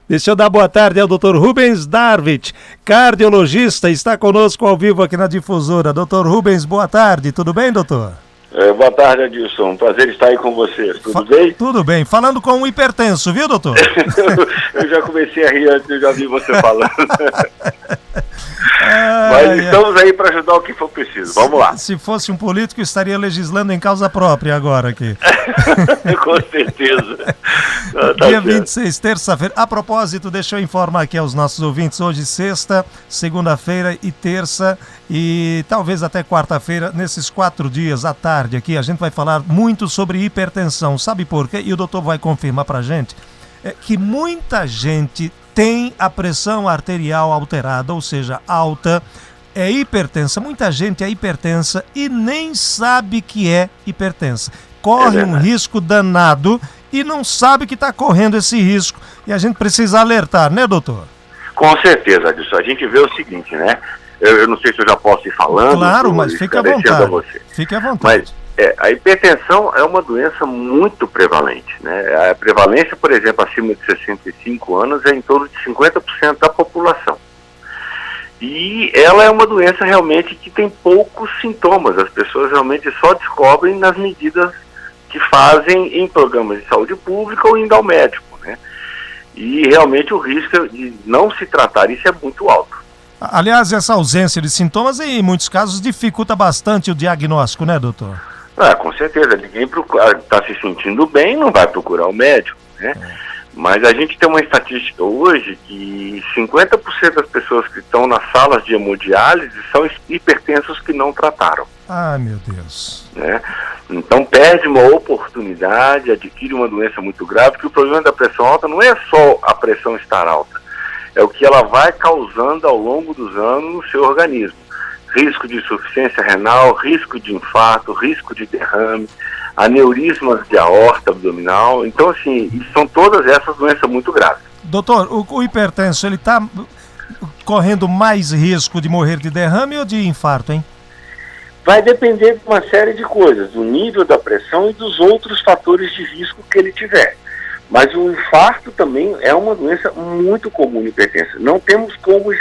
Deixa eu dar boa tarde ao Dr. Rubens Darwich, cardiologista, está conosco ao vivo aqui na Difusora. Dr. Rubens, boa tarde, tudo bem, doutor? Boa tarde, Adilson. Prazer estar aí com vocês. Tudo bem? Tudo bem. Falando com um hipertenso, viu, doutor? Eu já comecei a rir antes, eu já vi você falando. Mas estamos aí para ajudar o que for preciso. Vamos lá. Se fosse um político, estaria legislando em causa própria agora aqui. Com certeza. Dia 26, terça-feira. A propósito, deixa eu informar aqui aos nossos ouvintes, hoje sexta, segunda-feira e terça e talvez até quarta-feira, nesses 4 dias à tarde aqui, a gente vai falar muito sobre hipertensão. Sabe por quê? E o doutor vai confirmar pra gente que muita gente tem a pressão arterial alterada, ou seja, alta, é hipertensa. Muita gente é hipertensa e nem sabe que é hipertensa. Corre um risco danado e não sabe que está correndo esse risco. E a gente precisa alertar, né, doutor? Com certeza, Adilson. A gente vê o seguinte, né? Eu não sei se eu já posso ir falando. Claro, mas fique à vontade. Fique à vontade. Mas a hipertensão é uma doença muito prevalente, né? A prevalência, por exemplo, acima de 65 anos é em torno de 50% da população. E ela é uma doença realmente que tem poucos sintomas. As pessoas realmente só descobrem nas medidas que fazem em programas de saúde pública ou indo ao médico, né? E realmente o risco de não se tratar isso é muito alto. Aliás, essa ausência de sintomas, em muitos casos, dificulta bastante o diagnóstico, né, doutor? Com certeza. Ninguém está se sentindo bem, não vai procurar o médico, né? Mas a gente tem uma estatística hoje que 50% das pessoas que estão nas salas de hemodiálise são hipertensos que não trataram. Ai, meu Deus. Né? Então perde uma oportunidade, adquire uma doença muito grave, porque o problema da pressão alta não é só a pressão estar alta, é o que ela vai causando ao longo dos anos no seu organismo. Risco de insuficiência renal, risco de infarto, risco de derrame, aneurismas de aorta abdominal. Então, assim, são todas essas doenças muito graves. Doutor, o hipertenso, ele está correndo mais risco de morrer de derrame ou de infarto, hein? Vai depender de uma série de coisas, do nível da pressão e dos outros fatores de risco que ele tiver. Mas o infarto também é uma doença muito comum no hipertenso. Não temos como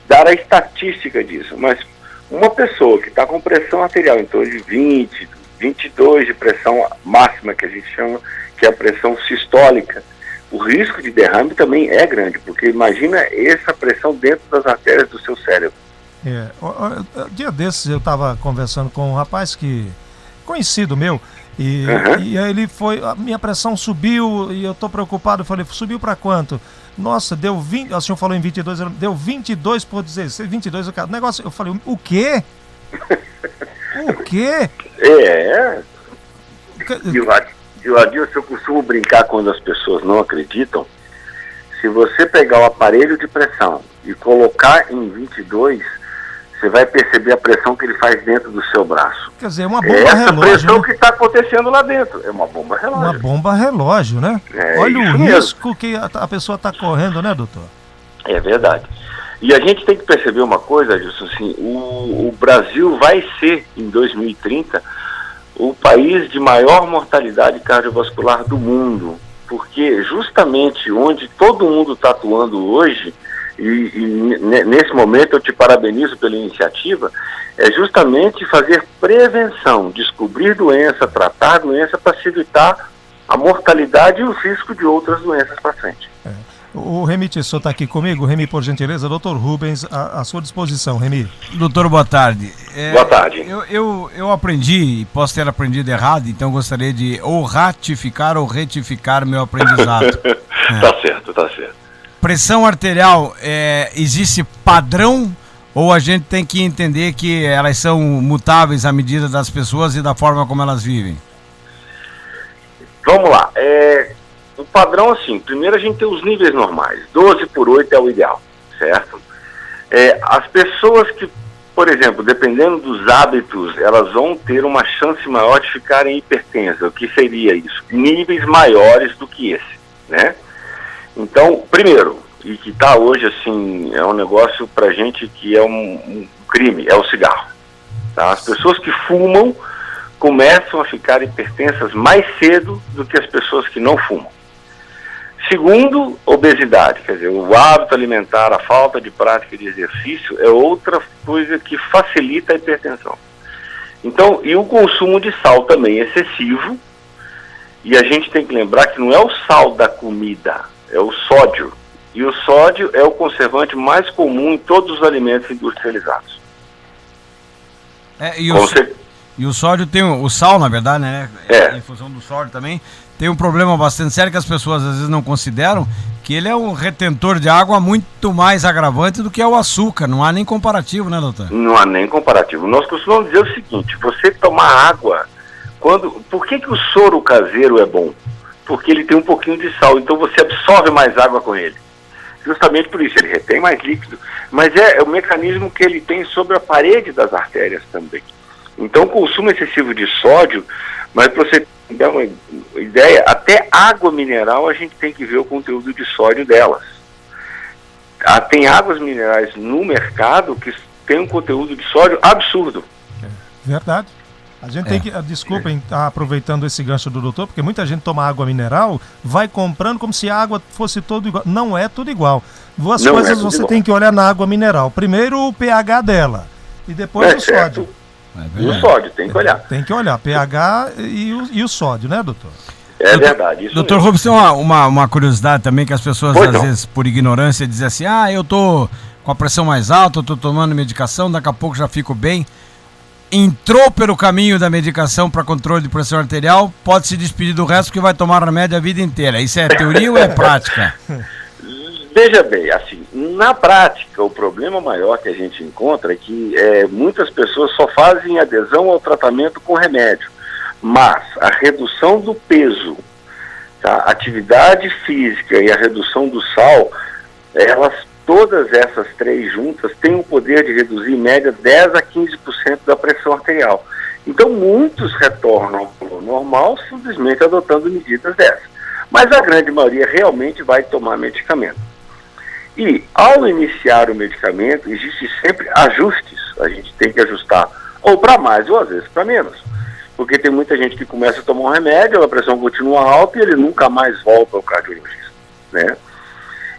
dar a estatística disso, mas uma pessoa que está com pressão arterial em torno de 20, 22 de pressão máxima, que a gente chama, que é a pressão sistólica, o risco de derrame também é grande, porque imagina essa pressão dentro das artérias do seu cérebro. Dia desses eu estava conversando com um rapaz conhecido meu, e aí ele foi, a minha pressão subiu e eu estou preocupado. Eu falei, subiu para quanto? Nossa, deu 20, o senhor falou em 22, deu 22 por 16, 22 o negócio. Eu falei, o quê? O quê? Adilson, eu costumo brincar quando as pessoas não acreditam. Se você pegar o aparelho de pressão e colocar em 22, você vai perceber a pressão que ele faz dentro do seu braço. Quer dizer, é uma bomba relógio. Essa pressão, né? Que está acontecendo lá dentro. É uma bomba relógio. Uma bomba relógio, né? Olha o risco que a pessoa está correndo, né, doutor? É verdade. E a gente tem que perceber uma coisa, Adilson, assim, o Brasil vai ser, em 2030, o país de maior mortalidade cardiovascular do mundo. Porque justamente onde todo mundo está atuando hoje, e nesse momento eu te parabenizo pela iniciativa, é justamente fazer prevenção, descobrir doença, tratar doença para se evitar a mortalidade e o risco de outras doenças para frente. O Remi Tissot está aqui comigo. Remi, por gentileza, doutor Rubens, à sua disposição, Remi. Doutor, boa tarde. Boa tarde. Eu aprendi, posso ter aprendido errado, então gostaria de ou ratificar ou retificar meu aprendizado. Tá certo, tá certo. Pressão arterial, existe padrão ou a gente tem que entender que elas são mutáveis à medida das pessoas e da forma como elas vivem? Vamos lá. O padrão, assim, primeiro a gente tem os níveis normais. 12/8 é o ideal, certo? As pessoas que, por exemplo, dependendo dos hábitos, elas vão ter uma chance maior de ficarem hipertensas. O que seria isso? Níveis maiores do que esse, né? Então, primeiro, e que está hoje, assim, é um negócio pra gente que é um crime, é o cigarro. Tá? As pessoas que fumam começam a ficar hipertensas mais cedo do que as pessoas que não fumam. Segundo, obesidade, quer dizer, o hábito alimentar, a falta de prática de exercício é outra coisa que facilita a hipertensão. Então, e o consumo de sal também excessivo, e a gente tem que lembrar que não é o sal da comida, é o sódio. E o sódio é o conservante mais comum em todos os alimentos industrializados. E o sódio tem o sal, na verdade, né? É. Em função do sódio também, tem um problema bastante sério que as pessoas às vezes não consideram, que ele é um retentor de água muito mais agravante do que é o açúcar. Não há nem comparativo, né, doutor? Não há nem comparativo. Nós costumamos dizer o seguinte, você tomar água, por que o soro caseiro é bom? Porque ele tem um pouquinho de sal, então você absorve mais água com ele. Justamente por isso, ele retém mais líquido. Mas é o mecanismo que ele tem sobre a parede das artérias também. Então, o consumo excessivo de sódio, mas para você dar uma ideia, até água mineral a gente tem que ver o conteúdo de sódio delas. Tem águas minerais no mercado que tem um conteúdo de sódio absurdo. Verdade. A gente tem que, desculpem, aproveitando esse gancho do doutor, porque muita gente toma água mineral, vai comprando como se a água fosse tudo igual. Não é tudo igual. Duas coisas você tem que olhar na água mineral. Primeiro o pH dela e depois o sódio. E o sódio, tem que olhar. Tem que olhar, pH e o sódio, né, doutor? É verdade. Isso doutor Rubens, tem uma curiosidade também que as pessoas, às vezes, por ignorância, dizem assim, eu tô com a pressão mais alta, eu tô tomando medicação, daqui a pouco já fico bem. Entrou pelo caminho da medicação para controle de pressão arterial, pode se despedir do resto porque vai tomar remédio a vida inteira. Isso é teoria ou é prática? Veja bem, assim, na prática, o problema maior que a gente encontra é que muitas pessoas só fazem adesão ao tratamento com remédio, mas a redução do peso, tá, a atividade física e a redução do sal, todas essas três juntas têm o poder de reduzir em média 10 a 15% da pressão arterial. Então, muitos retornam ao normal simplesmente adotando medidas dessas. Mas a grande maioria realmente vai tomar medicamento. E, ao iniciar o medicamento, existe sempre ajustes. A gente tem que ajustar ou para mais ou às vezes para menos. Porque tem muita gente que começa a tomar um remédio, a pressão continua alta e ele nunca mais volta ao cardiologista, né?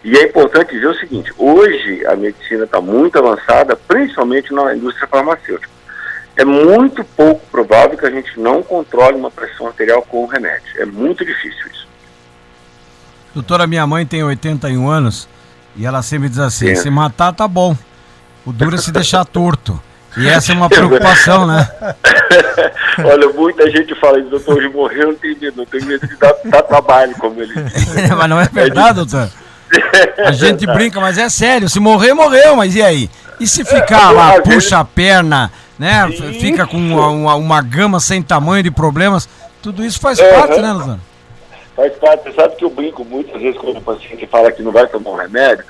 E é importante dizer o seguinte, hoje a medicina está muito avançada, principalmente na indústria farmacêutica. É muito pouco provável que a gente não controle uma pressão arterial com o remédio. É muito difícil isso. Doutora, minha mãe tem 81 anos e ela sempre diz assim, se matar tá bom, o duro é se deixar torto. E essa é uma preocupação, né? Olha, muita gente fala isso, doutor, hoje morreu, não tenho medo de dar trabalho, como ele diz. Mas não é verdade, doutor? A gente brinca, mas é sério, se morrer, morreu, mas e aí? E se ficar lá, puxa a perna, né? Isso. Fica com uma gama sem tamanho de problemas, tudo isso faz parte, né, doutor? Faz parte, você sabe que eu brinco muitas vezes quando o paciente fala que não vai tomar um remédio,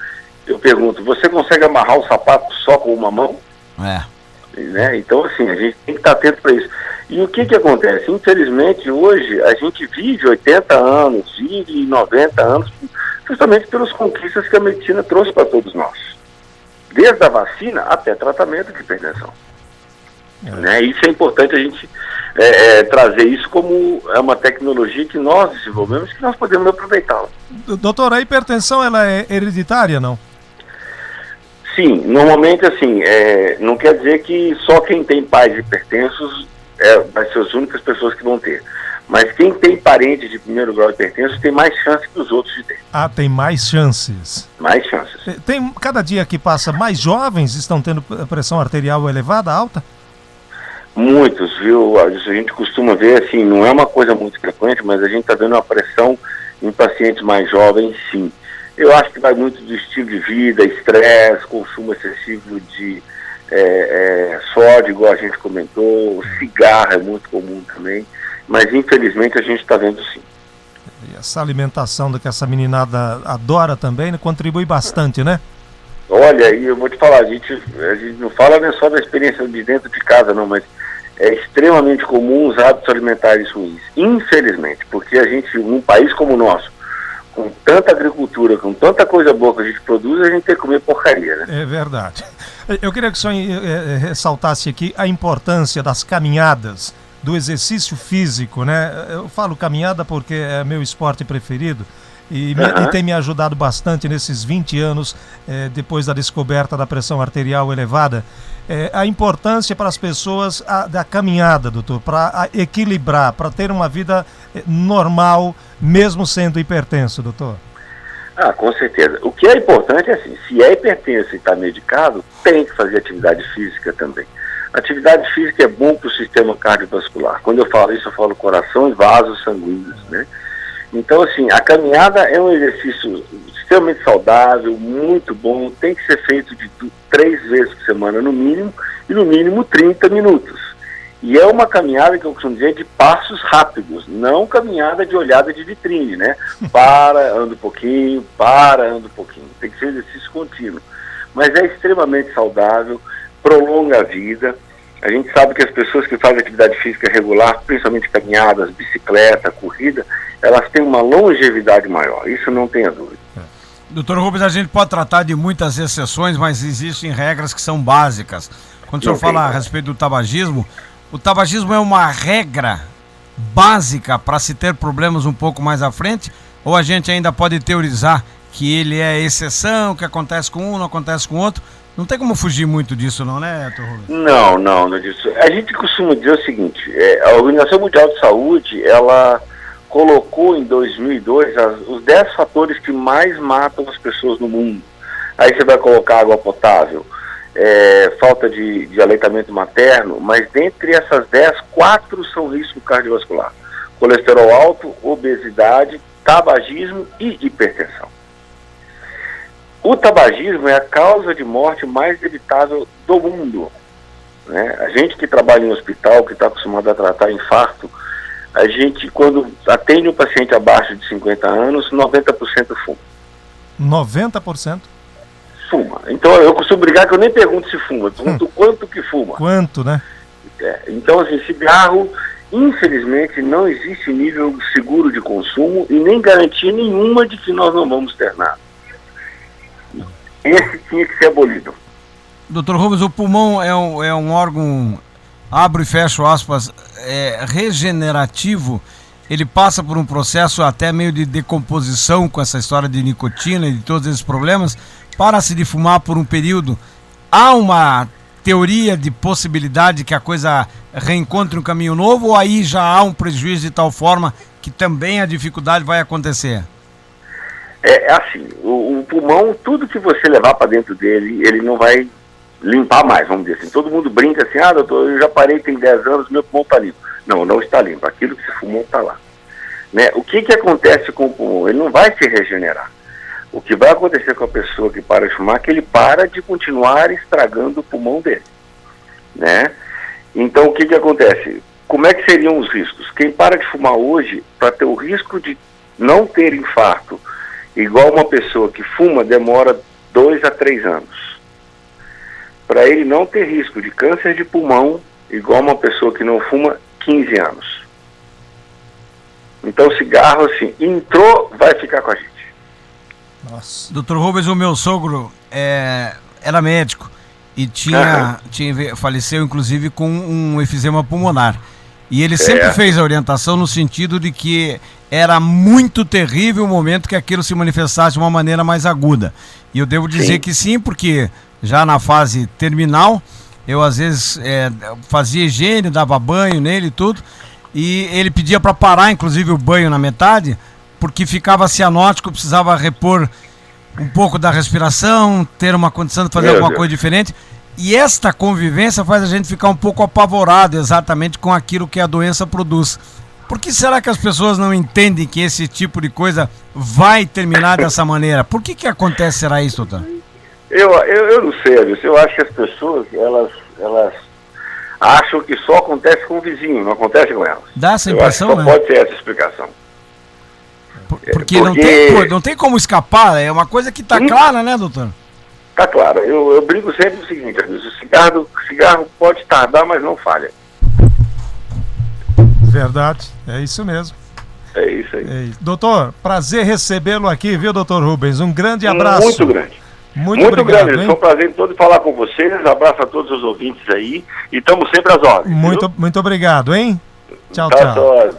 eu pergunto, você consegue amarrar o sapato só com uma mão? Né? Então, assim, a gente tem que estar atento para isso. E o que acontece? Infelizmente, hoje, a gente vive 80 anos, vive 90 anos, justamente pelas conquistas que a medicina trouxe para todos nós. Desde a vacina até tratamento de hipertensão. Né? Isso é importante a gente trazer isso como uma tecnologia que nós desenvolvemos, que nós podemos aproveitá-la. Doutor, a hipertensão ela é hereditária, não? Sim, normalmente assim, não quer dizer que só quem tem pais hipertensos vai ser as únicas pessoas que vão ter. Mas quem tem parentes de primeiro grau hipertenso tem mais chance que os outros de ter. Tem mais chances. Mais chances. Cada dia que passa, mais jovens estão tendo pressão arterial elevada, alta? Muitos, viu? A gente costuma ver, assim, não é uma coisa muito frequente, mas a gente está vendo uma pressão em pacientes mais jovens, sim. Eu acho que vai muito do estilo de vida, estresse, consumo excessivo de sódio, igual a gente comentou, cigarro é muito comum também, mas infelizmente a gente está vendo sim. E essa alimentação que essa meninada adora também, né, contribui bastante, né? Olha, e eu vou te falar, a gente não fala nem só da experiência de dentro de casa, não, mas é extremamente comum os hábitos alimentares ruins, infelizmente, porque a gente, num país como o nosso, com tanta agricultura, com tanta coisa boa que a gente produz, a gente tem que comer porcaria, né? É verdade. Eu queria que o senhor ressaltasse aqui a importância das caminhadas, do exercício físico, né? Eu falo caminhada porque é meu esporte preferido. e tem me ajudado bastante nesses 20 anos, depois da descoberta da pressão arterial elevada. A importância para as pessoas da caminhada, doutor, para equilibrar, para ter uma vida normal, mesmo sendo hipertenso, doutor. Com certeza. O que é importante é assim, se é hipertenso e está medicado, tem que fazer atividade física também. Atividade física é bom para o sistema cardiovascular. Quando eu falo isso, eu falo coração e vasos sanguíneos, né? Então, assim, a caminhada é um exercício extremamente saudável, muito bom, tem que ser feito de 3 vezes por semana no mínimo, e no mínimo 30 minutos. E é uma caminhada que eu costumo dizer de passos rápidos, não caminhada de olhada de vitrine, né? Anda um pouquinho, anda um pouquinho. Tem que ser exercício contínuo. Mas é extremamente saudável, prolonga a vida. A gente sabe que as pessoas que fazem atividade física regular, principalmente caminhadas, bicicleta, corrida, elas têm uma longevidade maior. Isso não tenha dúvida. Doutor Rubens, a gente pode tratar de muitas exceções, mas existem regras que são básicas. Quando o senhor fala a respeito do tabagismo, o tabagismo é uma regra básica para se ter problemas um pouco mais à frente? Ou a gente ainda pode teorizar que ele é exceção, que acontece com um, não acontece com outro? Não tem como fugir muito disso não, né, doutor Rubens? Não é disso. A gente costuma dizer o seguinte, a Organização Mundial de Saúde, ela colocou em 2002 os 10 fatores que mais matam as pessoas no mundo. Aí você vai colocar água potável, falta de aleitamento materno, mas dentre essas 10, 4 são risco cardiovascular. Colesterol alto, obesidade, tabagismo e hipertensão. O tabagismo é a causa de morte mais evitável do mundo, né? A gente que trabalha em hospital, que está acostumado a tratar infarto, a gente, quando atende um paciente abaixo de 50 anos, 90% fuma. 90%? Fuma. Então eu costumo brigar que eu nem pergunto se fuma, eu pergunto quanto que fuma. Quanto, né? Então, assim, cigarro, infelizmente, não existe nível seguro de consumo e nem garantia nenhuma de que nós não vamos ter nada. Esse tinha que ser abolido. Doutor Rubens, o pulmão é um órgão, abro e fecho aspas, regenerativo. Ele passa por um processo até meio de decomposição com essa história de nicotina e de todos esses problemas. Para-se de fumar por um período. Há uma teoria de possibilidade que a coisa reencontre um caminho novo, ou aí já há um prejuízo de tal forma que também a dificuldade vai acontecer? Assim, o pulmão, tudo que você levar para dentro dele, ele não vai limpar mais, vamos dizer assim. Todo mundo brinca assim, doutor, eu já parei tem 10 anos, meu pulmão está limpo. Não está limpo, aquilo que se fumou está lá. Né? O que acontece com o pulmão? Ele não vai se regenerar. O que vai acontecer com a pessoa que para de fumar é que ele para de continuar estragando o pulmão dele, né? Então, o que acontece? Como é que seriam os riscos? Quem para de fumar hoje, para ter o risco de não ter infarto, igual uma pessoa que fuma, demora 2 a 3 anos. Para ele não ter risco de câncer de pulmão, igual uma pessoa que não fuma, 15 anos. Então, cigarro, assim, entrou, vai ficar com a gente. Nossa. Doutor Rubens, o meu sogro era médico e faleceu inclusive com um efizema pulmonar. E ele sempre fez a orientação no sentido de que era muito terrível o momento que aquilo se manifestasse de uma maneira mais aguda. E eu devo dizer que sim, porque já na fase terminal, eu às vezes fazia higiene, dava banho nele e tudo, e ele pedia para parar inclusive o banho na metade, porque ficava cianótico, precisava repor um pouco da respiração, ter uma condição de fazer alguma coisa diferente. E esta convivência faz a gente ficar um pouco apavorado exatamente com aquilo que a doença produz. Por que será que as pessoas não entendem que esse tipo de coisa vai terminar dessa maneira? Por que acontece, será isso, doutor? Eu não sei, Alice. Eu acho que as pessoas, elas acham que só acontece com o vizinho, não acontece com elas. Dá essa impressão, só pode ser essa explicação. Porque não tem como escapar, é uma coisa que está clara, né, doutor? Está claro. Eu brinco sempre o seguinte, o cigarro pode tardar, mas não falha. Verdade, é isso mesmo. É isso aí. Doutor, prazer recebê-lo aqui, viu, doutor Rubens? Um grande abraço. Muito grande. Muito obrigado, grande. Foi um prazer todo falar com vocês. Abraço a todos os ouvintes aí. E estamos sempre às ordens. Muito obrigado, hein? Tchau. Tchau.